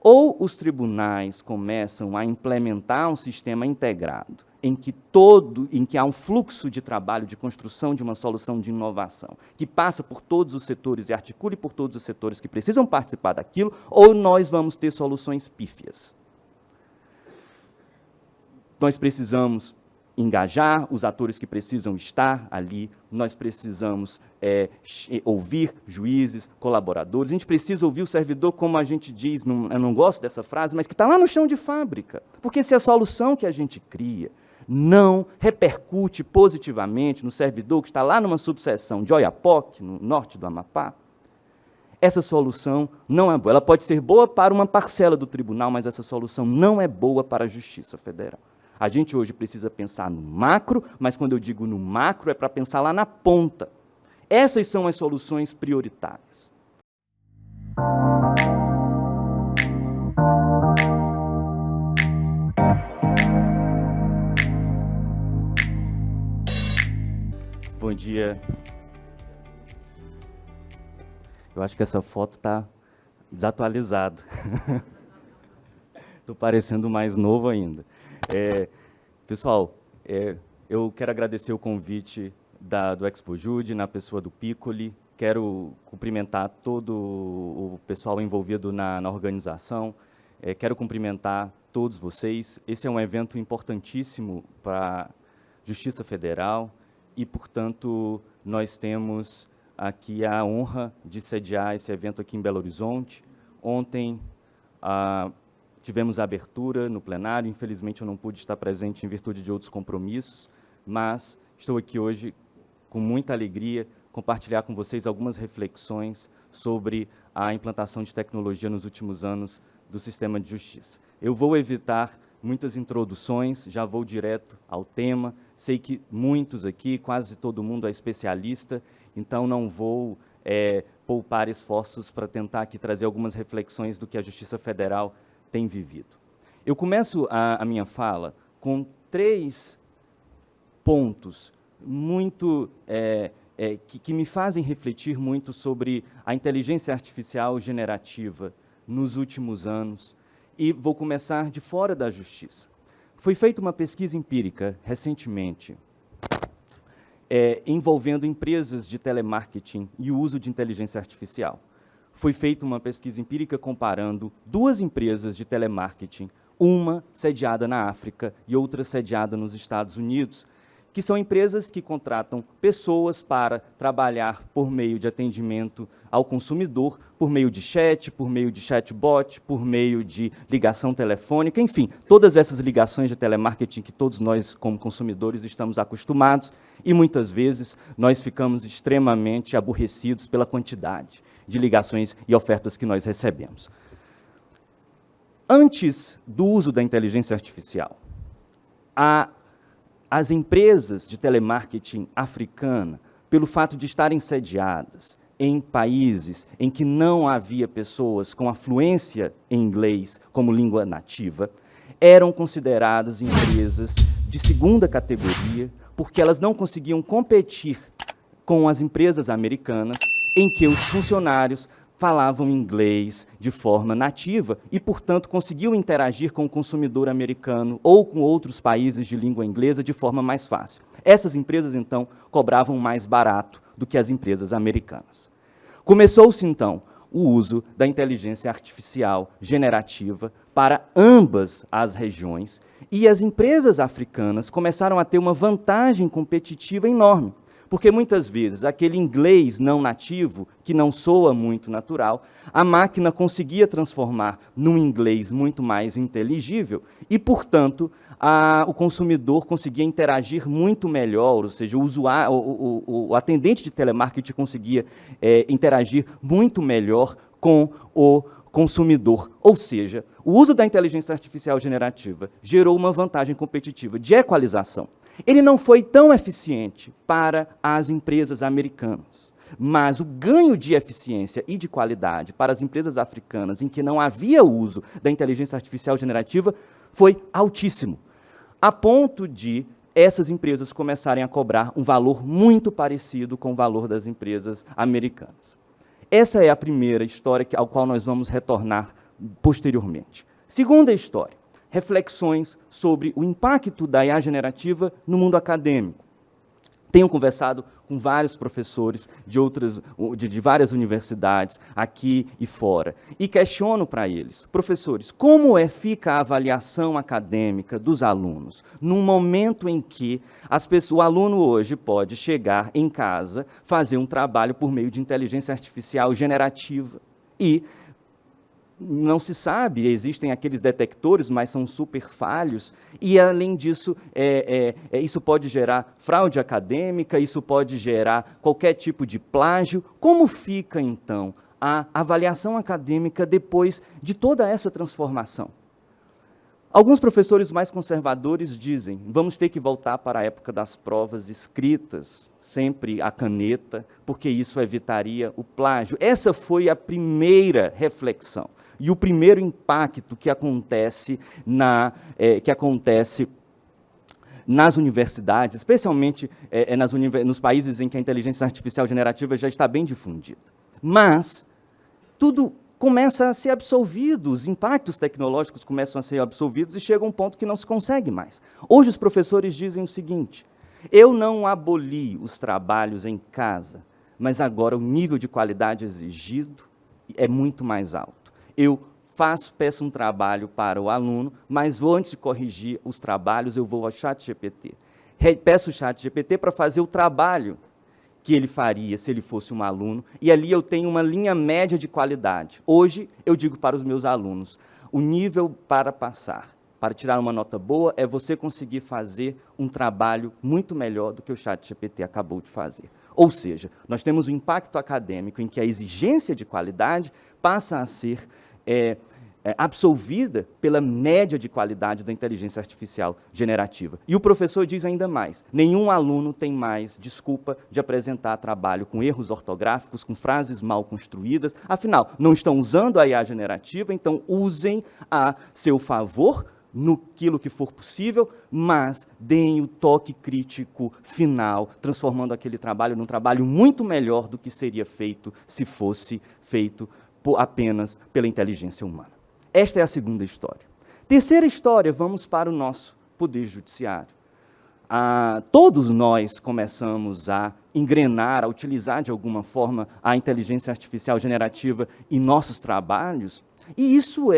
Ou os tribunais começam a implementar um sistema integrado, em que há um fluxo de trabalho, de construção de uma solução de inovação, que passa por todos os setores e articule por todos os setores que precisam participar daquilo, ou nós vamos ter soluções pífias. Nós precisamos engajar os atores que precisam estar ali, nós precisamos ouvir juízes, colaboradores, a gente precisa ouvir o servidor, como a gente diz, eu não gosto dessa frase, mas que está lá no chão de fábrica, porque se a solução que a gente cria não repercute positivamente no servidor que está lá numa subseção de Oiapoque, no norte do Amapá, essa solução não é boa. Ela pode ser boa para uma parcela do tribunal, mas essa solução não é boa para a Justiça Federal. A gente hoje precisa pensar no macro, mas quando eu digo no macro é para pensar lá na ponta. Essas são as soluções prioritárias. Bom dia. Eu acho que essa foto está desatualizada. Estou parecendo mais novo ainda. Pessoal, eu quero agradecer o convite do ExpoJude, na pessoa do Piccoli. Quero cumprimentar todo o pessoal envolvido na organização. Quero cumprimentar todos vocês. Esse é um evento importantíssimo para a Justiça Federal e, portanto, nós temos aqui a honra de sediar esse evento aqui em Belo Horizonte. Ontem, tivemos a abertura no plenário, infelizmente eu não pude estar presente em virtude de outros compromissos, mas estou aqui hoje com muita alegria compartilhar com vocês algumas reflexões sobre a implantação de tecnologia nos últimos anos do sistema de justiça. Eu vou evitar muitas introduções, já vou direto ao tema. Sei que muitos aqui, quase todo mundo é especialista, então não vou poupar esforços para tentar aqui trazer algumas reflexões do que a Justiça Federal tem vivido. Eu começo a minha fala com 3 pontos muito que me fazem refletir muito sobre a inteligência artificial generativa nos últimos anos, e vou começar de fora da justiça. Foi feita uma pesquisa empírica recentemente, envolvendo empresas de telemarketing e o uso de inteligência artificial. Foi feita uma pesquisa empírica comparando 2 empresas de telemarketing, uma sediada na África e outra sediada nos Estados Unidos, que são empresas que contratam pessoas para trabalhar por meio de atendimento ao consumidor, por meio de chat, por meio de chatbot, por meio de ligação telefônica, enfim, todas essas ligações de telemarketing que todos nós, como consumidores, estamos acostumados, e muitas vezes nós ficamos extremamente aborrecidos pela quantidade de ligações e ofertas que nós recebemos. Antes do uso da inteligência artificial, as empresas de telemarketing africana, pelo fato de estarem sediadas em países em que não havia pessoas com a fluência em inglês como língua nativa, eram consideradas empresas de segunda categoria, porque elas não conseguiam competir com as empresas americanas, em que os funcionários falavam inglês de forma nativa e, portanto, conseguiam interagir com o consumidor americano ou com outros países de língua inglesa de forma mais fácil. Essas empresas, então, cobravam mais barato do que as empresas americanas. Começou-se, então, o uso da inteligência artificial generativa para ambas as regiões, e as empresas africanas começaram a ter uma vantagem competitiva enorme, porque muitas vezes aquele inglês não nativo, que não soa muito natural, a máquina conseguia transformar num inglês muito mais inteligível e, portanto, o consumidor conseguia interagir muito melhor, ou seja, o atendente de telemarketing conseguia interagir muito melhor com o consumidor. Ou seja, o uso da inteligência artificial generativa gerou uma vantagem competitiva de equalização. Ele não foi tão eficiente para as empresas americanas, mas o ganho de eficiência e de qualidade para as empresas africanas, em que não havia uso da inteligência artificial generativa, foi altíssimo, a ponto de essas empresas começarem a cobrar um valor muito parecido com o valor das empresas americanas. Essa é a primeira história ao qual nós vamos retornar posteriormente. Segunda história, reflexões sobre o impacto da IA generativa no mundo acadêmico. Tenho conversado com vários professores de várias universidades, aqui e fora, e questiono para eles, professores, como fica a avaliação acadêmica dos alunos, num momento em que o aluno hoje pode chegar em casa, fazer um trabalho por meio de inteligência artificial generativa, e não se sabe, existem aqueles detectores, mas são super falhos, e, além disso, isso pode gerar fraude acadêmica, isso pode gerar qualquer tipo de plágio. Como fica, então, a avaliação acadêmica depois de toda essa transformação? Alguns professores mais conservadores dizem, vamos ter que voltar para a época das provas escritas, sempre à caneta, porque isso evitaria o plágio. Essa foi a primeira reflexão. E o primeiro impacto que acontece nas universidades, especialmente nos países em que a inteligência artificial generativa já está bem difundida. Mas tudo começa a ser absolvido, os impactos tecnológicos começam a ser absolvidos e chega um ponto que não se consegue mais. Hoje os professores dizem o seguinte, eu não aboli os trabalhos em casa, mas agora o nível de qualidade exigido é muito mais alto. Eu peço um trabalho para o aluno, mas antes de corrigir os trabalhos, eu vou ao ChatGPT. Peço o ChatGPT para fazer o trabalho que ele faria se ele fosse um aluno, e ali eu tenho uma linha média de qualidade. Hoje, eu digo para os meus alunos, o nível para passar, para tirar uma nota boa, é você conseguir fazer um trabalho muito melhor do que o ChatGPT acabou de fazer. Ou seja, nós temos um impacto acadêmico em que a exigência de qualidade passa a ser absolvida pela média de qualidade da inteligência artificial generativa. E o professor diz ainda mais, nenhum aluno tem mais desculpa de apresentar trabalho com erros ortográficos, com frases mal construídas, afinal, não estão usando a IA generativa, então usem a seu favor, naquilo que for possível, mas deem o toque crítico final, transformando aquele trabalho num trabalho muito melhor do que seria feito se fosse feito apenas pela inteligência humana. Esta é a segunda história. Terceira história, vamos para o nosso Poder Judiciário. Todos nós começamos a engrenar, a utilizar de alguma forma a inteligência artificial generativa em nossos trabalhos, e isso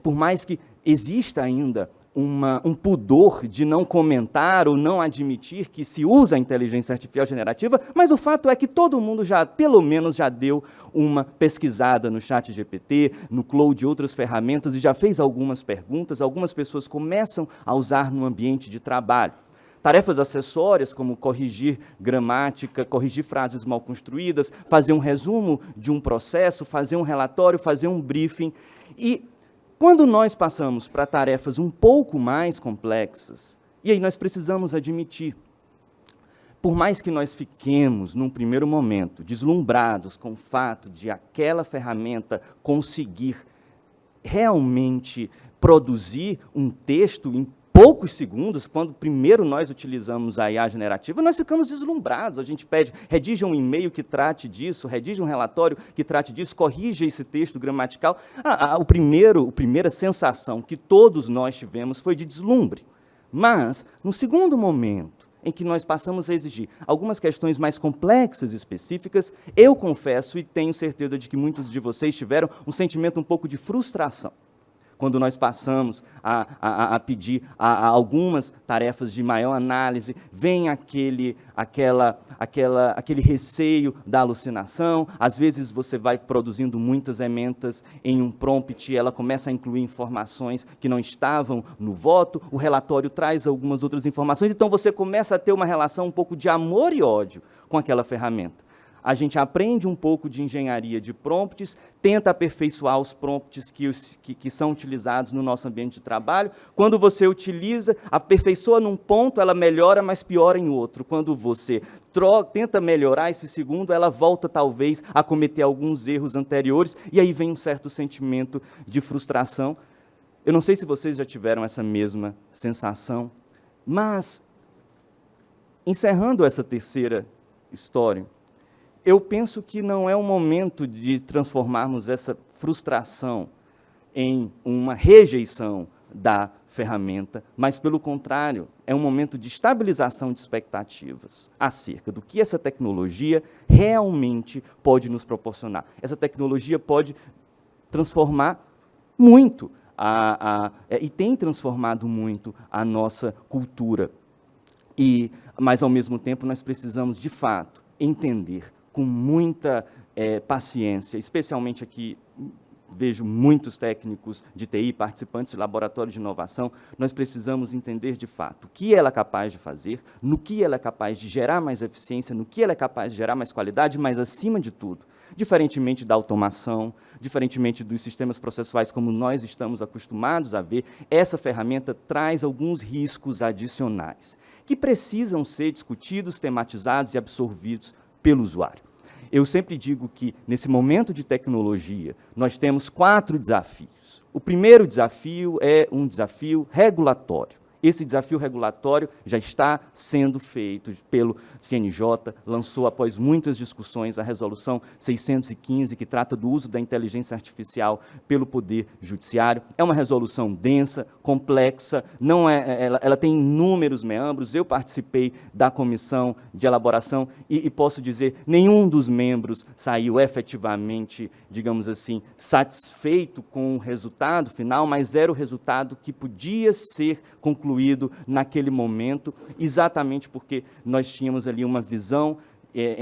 por mais que exista ainda um pudor de não comentar ou não admitir que se usa a inteligência artificial generativa, mas o fato é que todo mundo pelo menos já deu uma pesquisada no ChatGPT, no Claude e outras ferramentas e já fez algumas perguntas, algumas pessoas começam a usar no ambiente de trabalho. Tarefas acessórias, como corrigir gramática, corrigir frases mal construídas, fazer um resumo de um processo, fazer um relatório, fazer um briefing. E quando nós passamos para tarefas um pouco mais complexas, e aí nós precisamos admitir, por mais que nós fiquemos, num primeiro momento, deslumbrados com o fato de aquela ferramenta conseguir realmente produzir um texto em poucos segundos, quando primeiro nós utilizamos a IA generativa, nós ficamos deslumbrados. A gente pede, redija um e-mail que trate disso, redija um relatório que trate disso, corrija esse texto gramatical. A primeira sensação que todos nós tivemos foi de deslumbre. Mas, no segundo momento, em que nós passamos a exigir algumas questões mais complexas e específicas, eu confesso e tenho certeza de que muitos de vocês tiveram um sentimento um pouco de frustração. Quando nós passamos a pedir algumas tarefas de maior análise, vem aquele receio da alucinação, às vezes você vai produzindo muitas ementas em um prompt e ela começa a incluir informações que não estavam no voto, o relatório traz algumas outras informações, então você começa a ter uma relação um pouco de amor e ódio com aquela ferramenta. A gente aprende um pouco de engenharia de prompts, tenta aperfeiçoar os prompts que são utilizados no nosso ambiente de trabalho. Quando você utiliza, aperfeiçoa num ponto, ela melhora, mas piora em outro. Quando você tenta melhorar esse segundo, ela volta, talvez, a cometer alguns erros anteriores, e aí vem um certo sentimento de frustração. Eu não sei se vocês já tiveram essa mesma sensação, mas, encerrando essa terceira história, eu penso que não é o momento de transformarmos essa frustração em uma rejeição da ferramenta, mas, pelo contrário, é um momento de estabilização de expectativas acerca do que essa tecnologia realmente pode nos proporcionar. Essa tecnologia pode transformar muito, e tem transformado muito a nossa cultura. Mas, ao mesmo tempo, nós precisamos, de fato, entender com muita paciência, especialmente aqui, vejo muitos técnicos de TI, participantes de laboratório de inovação, nós precisamos entender, de fato, o que ela é capaz de fazer, no que ela é capaz de gerar mais eficiência, no que ela é capaz de gerar mais qualidade, mas, acima de tudo, diferentemente da automação, diferentemente dos sistemas processuais como nós estamos acostumados a ver, essa ferramenta traz alguns riscos adicionais, que precisam ser discutidos, tematizados e absorvidos pelo usuário. Eu sempre digo que, nesse momento de tecnologia, nós temos 4 desafios. O primeiro desafio é um desafio regulatório. Esse desafio regulatório já está sendo feito pelo CNJ, lançou, após muitas discussões, a Resolução 615, que trata do uso da inteligência artificial pelo Poder Judiciário. É uma resolução densa, complexa, ela tem inúmeros meandros. Eu participei da comissão de elaboração e posso dizer, nenhum dos membros saiu efetivamente, digamos assim, satisfeito com o resultado final, mas era o resultado que podia ser concluído naquele momento, exatamente porque nós tínhamos ali uma visão,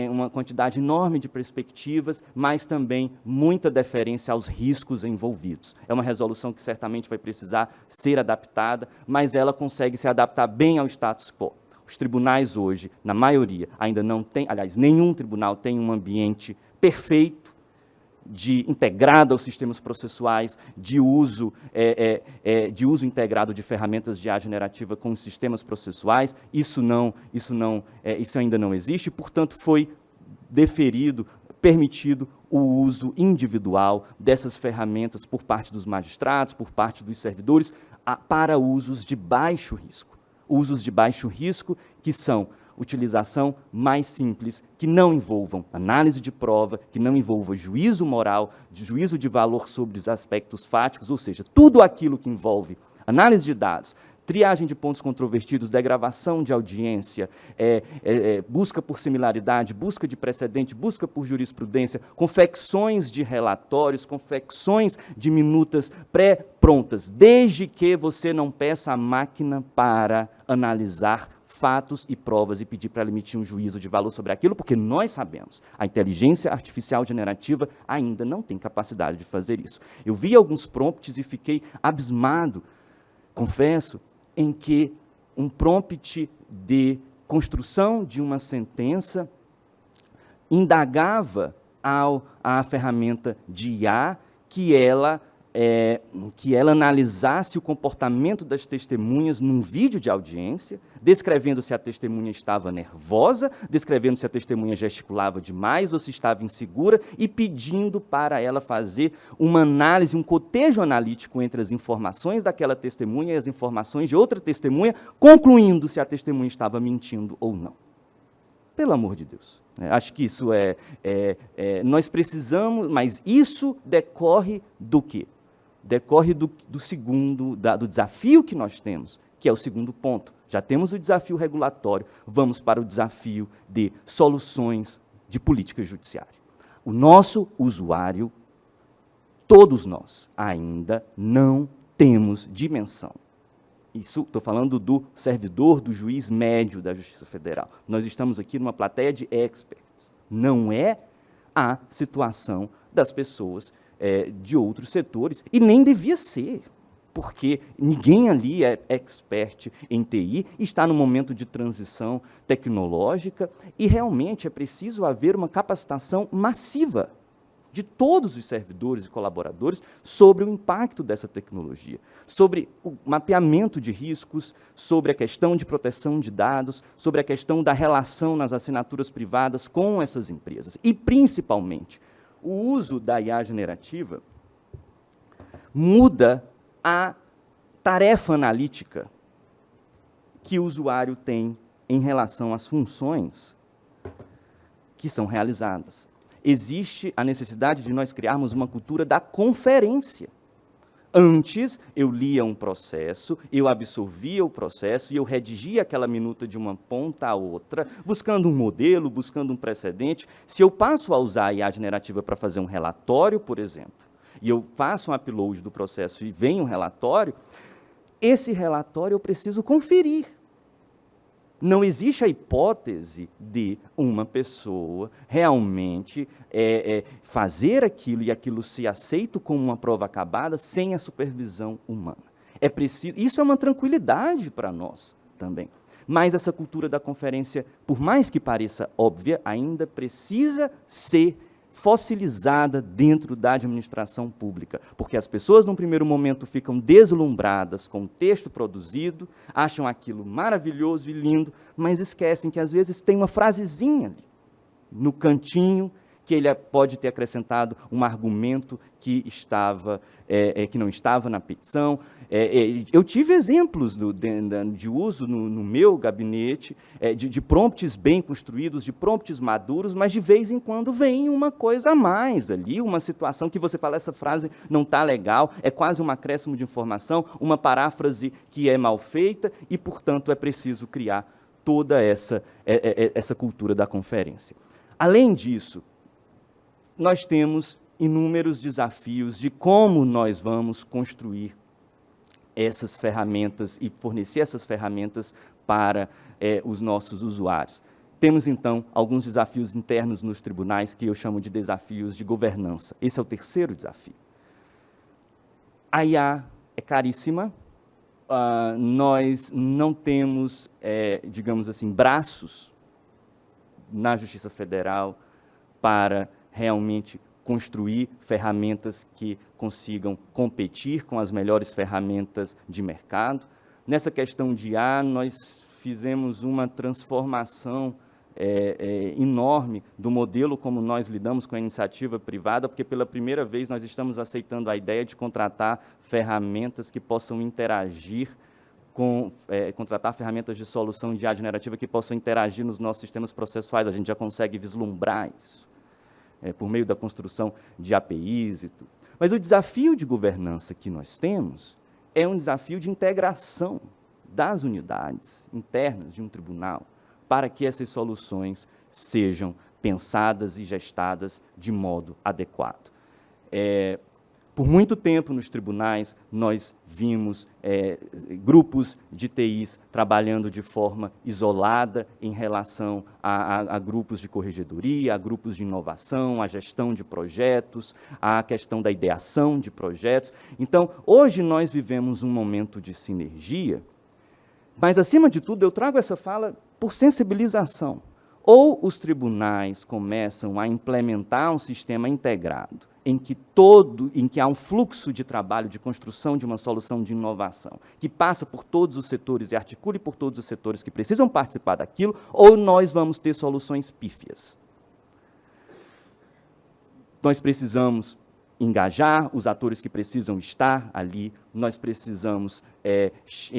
uma quantidade enorme de perspectivas, mas também muita deferência aos riscos envolvidos. É uma resolução que certamente vai precisar ser adaptada, mas ela consegue se adaptar bem ao status quo. Os tribunais hoje, na maioria, ainda não têm, aliás, nenhum tribunal tem um ambiente perfeito, integrado aos sistemas processuais, de uso integrado de ferramentas de IA generativa com os sistemas processuais. Isso ainda não existe, portanto, foi permitido o uso individual dessas ferramentas por parte dos magistrados, por parte dos servidores, para usos de baixo risco. Usos de baixo risco que são utilização mais simples, que não envolvam análise de prova, que não envolva juízo moral, juízo de valor sobre os aspectos fáticos, ou seja, tudo aquilo que envolve análise de dados, triagem de pontos controvertidos, degravação de audiência, busca por similaridade, busca de precedente, busca por jurisprudência, confecções de relatórios, confecções de minutas pré-prontas, desde que você não peça à máquina para analisar fatos e provas e pedir para ela emitir um juízo de valor sobre aquilo, porque nós sabemos, a inteligência artificial generativa ainda não tem capacidade de fazer isso. Eu vi alguns prompts e fiquei abismado, confesso, em que um prompt de construção de uma sentença indagava à ferramenta de IA que ela analisasse o comportamento das testemunhas num vídeo de audiência, descrevendo se a testemunha estava nervosa, descrevendo se a testemunha gesticulava demais ou se estava insegura, e pedindo para ela fazer uma análise, um cotejo analítico entre as informações daquela testemunha e as informações de outra testemunha, concluindo se a testemunha estava mentindo ou não. Pelo amor de Deus. Acho que isso nós precisamos, mas isso decorre do quê? Decorre do desafio que nós temos, que é o segundo ponto. Já temos o desafio regulatório, vamos para o desafio de soluções de política judiciária. O nosso usuário, todos nós, ainda não temos dimensão. Isso, estou falando do servidor, do juiz médio da Justiça Federal. Nós estamos aqui numa plateia de experts. Não é a situação das pessoas de outros setores, e nem devia ser, porque ninguém ali é expert em TI, está no momento de transição tecnológica, e realmente é preciso haver uma capacitação massiva de todos os servidores e colaboradores sobre o impacto dessa tecnologia, sobre o mapeamento de riscos, sobre a questão de proteção de dados, sobre a questão da relação nas assinaturas privadas com essas empresas. E, principalmente, o uso da IA generativa muda a tarefa analítica que o usuário tem em relação às funções que são realizadas. Existe a necessidade de nós criarmos uma cultura da conferência. Antes, eu lia um processo, eu absorvia o processo e eu redigia aquela minuta de uma ponta a outra, buscando um modelo, buscando um precedente. Se eu passo a usar a IA generativa para fazer um relatório, por exemplo, e eu faço um upload do processo e vem um relatório, esse relatório eu preciso conferir. Não existe a hipótese de uma pessoa realmente fazer aquilo e aquilo ser aceito como uma prova acabada sem a supervisão humana. É preciso, isso é uma tranquilidade para nós também. Mas essa cultura da conferência, por mais que pareça óbvia, ainda precisa ser fossilizada dentro da administração pública, porque as pessoas, num primeiro momento, ficam deslumbradas com o texto produzido, acham aquilo maravilhoso e lindo, mas esquecem que, às vezes, tem uma frasezinha ali, no cantinho, que ele pode ter acrescentado um argumento que não estava na petição. Eu tive exemplos de uso no meu gabinete, de prompts bem construídos, de prompts maduros, mas de vez em quando vem uma coisa a mais ali, uma situação que você fala, essa frase não está legal, é quase um acréscimo de informação, uma paráfrase que é mal feita e, portanto, é preciso criar toda essa cultura da conferência. Além disso, nós temos inúmeros desafios de como nós vamos construir essas ferramentas e fornecer essas ferramentas para os nossos usuários. Temos, então, alguns desafios internos nos tribunais que eu chamo de desafios de governança. Esse é o terceiro desafio. A IA é caríssima, nós não temos, digamos assim, braços na Justiça Federal para realmente construir ferramentas que consigam competir com as melhores ferramentas de mercado. Nessa questão de IA, nós fizemos uma transformação enorme do modelo como nós lidamos com a iniciativa privada, porque pela primeira vez nós estamos aceitando a ideia de contratar ferramentas que possam interagir contratar ferramentas de solução de IA generativa que possam interagir nos nossos sistemas processuais. A gente já consegue vislumbrar isso, por meio da construção de APIs e tudo. Mas o desafio de governança que nós temos é um desafio de integração das unidades internas de um tribunal para que essas soluções sejam pensadas e gestadas de modo adequado. Por muito tempo nos tribunais, nós vimos grupos de TIs trabalhando de forma isolada em relação a grupos de corregedoria, a grupos de inovação, a gestão de projetos, a questão da ideação de projetos. Então, hoje nós vivemos um momento de sinergia, mas, acima de tudo, eu trago essa fala por sensibilização. Ou os tribunais começam a implementar um sistema integrado, em que há um fluxo de trabalho, de construção de uma solução de inovação, que passa por todos os setores e articule por todos os setores que precisam participar daquilo, ou nós vamos ter soluções pífias. Nós precisamos engajar os atores que precisam estar ali, nós precisamos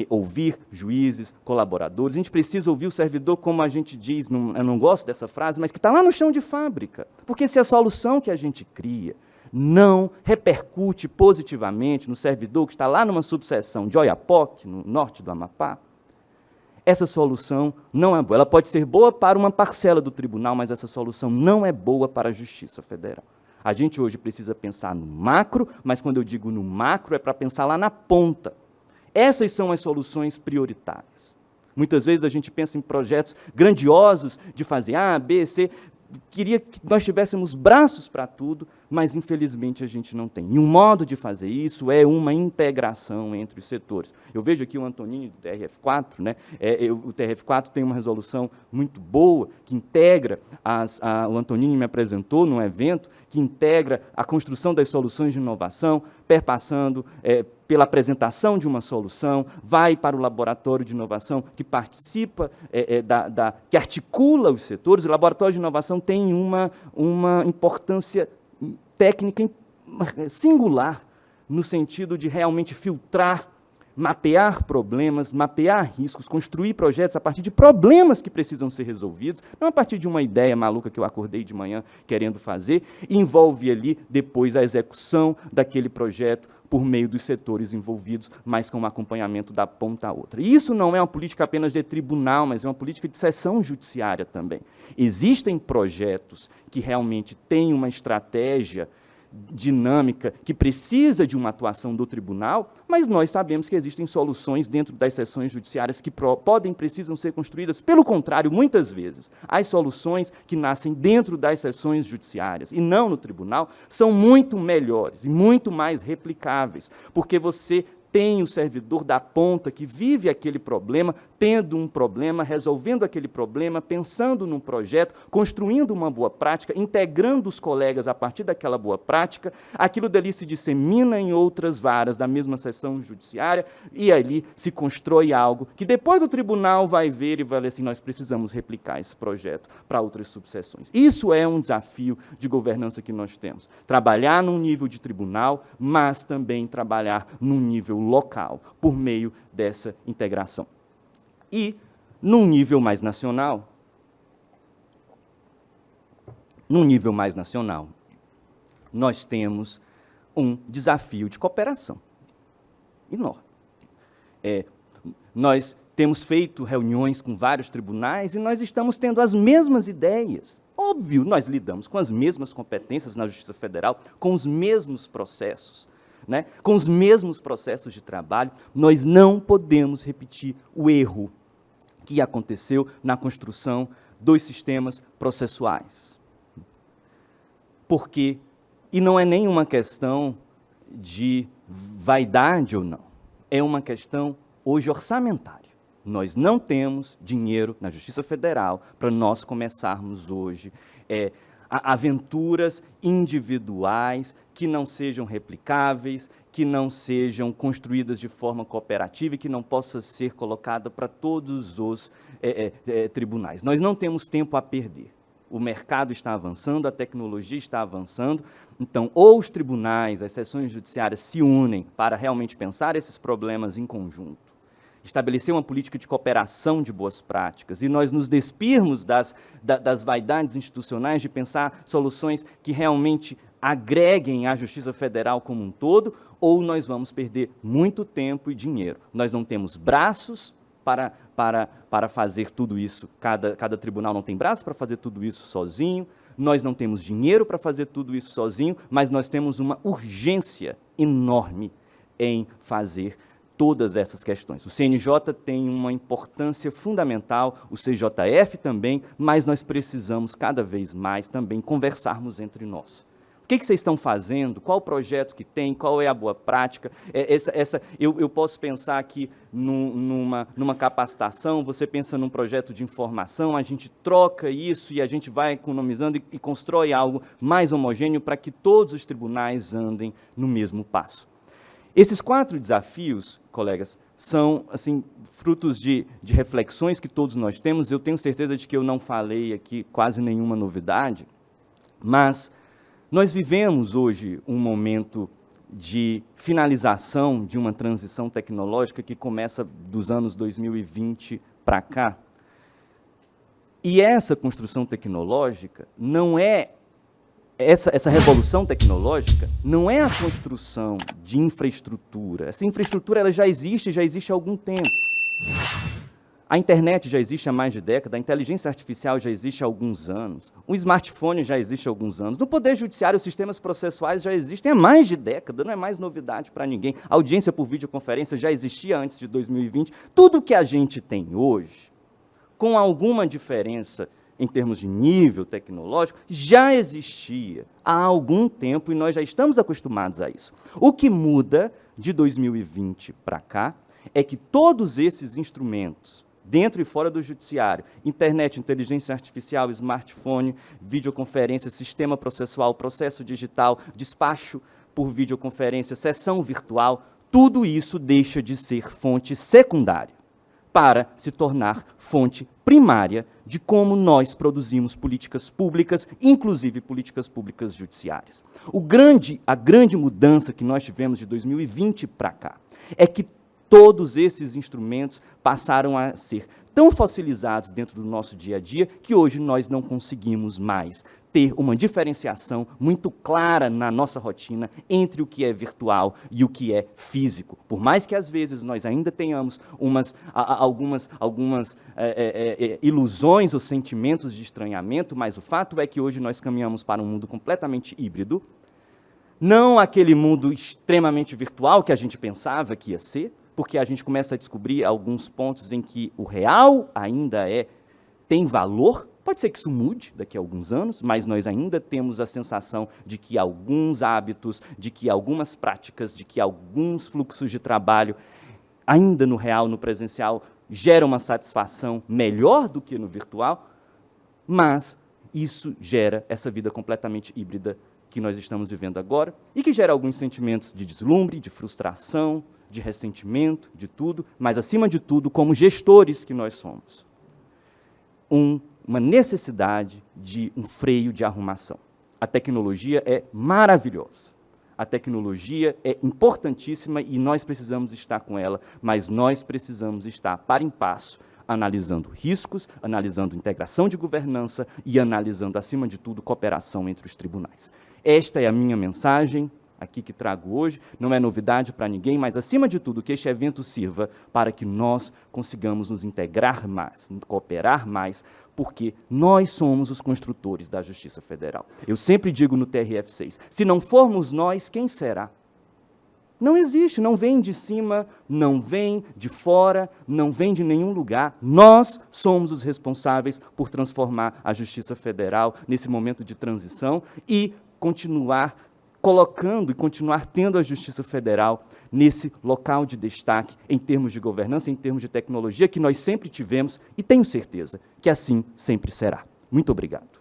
ouvir juízes, colaboradores, a gente precisa ouvir o servidor, como a gente diz, eu não gosto dessa frase, mas que está lá no chão de fábrica, porque se a solução que a gente cria não repercute positivamente no servidor que está lá numa subseção de Oiapoque, no norte do Amapá, essa solução não é boa. Ela pode ser boa para uma parcela do tribunal, mas essa solução não é boa para a Justiça Federal. A gente hoje precisa pensar no macro, mas quando eu digo no macro é para pensar lá na ponta. Essas são as soluções prioritárias. Muitas vezes a gente pensa em projetos grandiosos de fazer A, B, C. Queria que nós tivéssemos braços para tudo, mas, infelizmente, a gente não tem. E um modo de fazer isso é uma integração entre os setores. Eu vejo aqui o Antonini do TRF4, né? O TRF4 tem uma resolução muito boa, que integra, o Antonini me apresentou num evento, que integra a construção das soluções de inovação, perpassando pela apresentação de uma solução, vai para o laboratório de inovação, que participa, que articula os setores. O laboratório de inovação tem uma importância técnica singular, no sentido de realmente filtrar mapear problemas, mapear riscos, construir projetos a partir de problemas que precisam ser resolvidos, não a partir de uma ideia maluca que eu acordei de manhã querendo fazer, e envolve ali depois a execução daquele projeto por meio dos setores envolvidos, mas com um acompanhamento da ponta a outra. E isso não é uma política apenas de tribunal, mas é uma política de seção judiciária também. Existem projetos que realmente têm uma estratégia dinâmica que precisa de uma atuação do tribunal, mas nós sabemos que existem soluções dentro das seções judiciárias que precisam ser construídas. Pelo contrário, muitas vezes, as soluções que nascem dentro das seções judiciárias e não no tribunal são muito melhores e muito mais replicáveis, porque você tem o servidor da ponta que vive aquele problema, tendo um problema, resolvendo aquele problema, pensando num projeto, construindo uma boa prática, integrando os colegas a partir daquela boa prática, aquilo dali se dissemina em outras varas da mesma seção judiciária, e ali se constrói algo que depois o tribunal vai ver e vai dizer assim, nós precisamos replicar esse projeto para outras subseções. Isso é um desafio de governança que nós temos. Trabalhar num nível de tribunal, mas também trabalhar num nível local, por meio dessa integração. E, num nível mais nacional, nós temos um desafio de cooperação enorme. Nós temos feito reuniões com vários tribunais e nós estamos tendo as mesmas ideias. Óbvio, nós lidamos com as mesmas competências na Justiça Federal, com os mesmos processos, né? Com os mesmos processos de trabalho. Nós não podemos repetir o erro que aconteceu na construção dos sistemas processuais. Porque, e não é nenhuma questão de vaidade ou não, é uma questão hoje orçamentária. Nós não temos dinheiro na Justiça Federal para nós começarmos hoje aventuras individuais que não sejam replicáveis, que não sejam construídas de forma cooperativa e que não possa ser colocada para todos os tribunais. Nós não temos tempo a perder. O mercado está avançando, a tecnologia está avançando, então ou os tribunais, as seções judiciárias se unem para realmente pensar esses problemas em conjunto, estabelecer uma política de cooperação de boas práticas e nós nos despirmos das vaidades institucionais de pensar soluções que realmente agreguem a Justiça Federal como um todo, ou nós vamos perder muito tempo e dinheiro. Nós não temos braços para fazer tudo isso, cada tribunal não tem braços para fazer tudo isso sozinho, nós não temos dinheiro para fazer tudo isso sozinho, mas nós temos uma urgência enorme em fazer todas essas questões. O CNJ tem uma importância fundamental, o CJF também, mas nós precisamos cada vez mais também conversarmos entre nós. O que vocês estão fazendo? Qual o projeto que tem? Qual é a boa prática? Eu posso pensar aqui numa capacitação, você pensa num projeto de informação, a gente troca isso e a gente vai economizando e constrói algo mais homogêneo para que todos os tribunais andem no mesmo passo. Esses 4 desafios, colegas, são assim, frutos de reflexões que todos nós temos. Eu tenho certeza de que eu não falei aqui quase nenhuma novidade, mas nós vivemos hoje um momento de finalização de uma transição tecnológica que começa dos anos 2020 para cá. E essa construção tecnológica não é essa revolução tecnológica não é a construção de infraestrutura. Essa infraestrutura ela já existe há algum tempo. A internet já existe há mais de década, a inteligência artificial já existe há alguns anos, o smartphone já existe há alguns anos, no Poder Judiciário os sistemas processuais já existem há mais de década, não é mais novidade para ninguém. A audiência por videoconferência já existia antes de 2020. Tudo que a gente tem hoje, com alguma diferença em termos de nível tecnológico, já existia há algum tempo e nós já estamos acostumados a isso. O que muda de 2020 para cá é que todos esses instrumentos, dentro e fora do judiciário, internet, inteligência artificial, smartphone, videoconferência, sistema processual, processo digital, despacho por videoconferência, sessão virtual, tudo isso deixa de ser fonte secundária para se tornar fonte primária de como nós produzimos políticas públicas, inclusive políticas públicas judiciárias. A grande mudança que nós tivemos de 2020 para cá é que Todos esses instrumentos passaram a ser tão fossilizados dentro do nosso dia a dia que hoje nós não conseguimos mais ter uma diferenciação muito clara na nossa rotina entre o que é virtual e o que é físico. Por mais que às vezes nós ainda tenhamos algumas ilusões ou sentimentos de estranhamento, mas o fato é que hoje nós caminhamos para um mundo completamente híbrido, não aquele mundo extremamente virtual que a gente pensava que ia ser, porque a gente começa a descobrir alguns pontos em que o real ainda tem valor. Pode ser que isso mude daqui a alguns anos, mas nós ainda temos a sensação de que alguns hábitos, de que algumas práticas, de que alguns fluxos de trabalho, ainda no real, no presencial, geram uma satisfação melhor do que no virtual, mas isso gera essa vida completamente híbrida que nós estamos vivendo agora e que gera alguns sentimentos de deslumbre, de frustração, de ressentimento, de tudo, mas, acima de tudo, como gestores que nós somos, uma necessidade de um freio de arrumação. A tecnologia é maravilhosa, a tecnologia é importantíssima e nós precisamos estar com ela, mas nós precisamos estar par em passo, analisando riscos, analisando integração de governança e analisando, acima de tudo, cooperação entre os tribunais. Esta é a minha mensagem aqui que trago hoje, não é novidade para ninguém, mas, acima de tudo, que este evento sirva para que nós consigamos nos integrar mais, cooperar mais, porque nós somos os construtores da Justiça Federal. Eu sempre digo no TRF6, se não formos nós, quem será? Não existe, não vem de cima, não vem de fora, não vem de nenhum lugar. Nós somos os responsáveis por transformar a Justiça Federal nesse momento de transição e continuar colocando e continuar tendo a Justiça Federal nesse local de destaque em termos de governança, em termos de tecnologia, que nós sempre tivemos e tenho certeza que assim sempre será. Muito obrigado.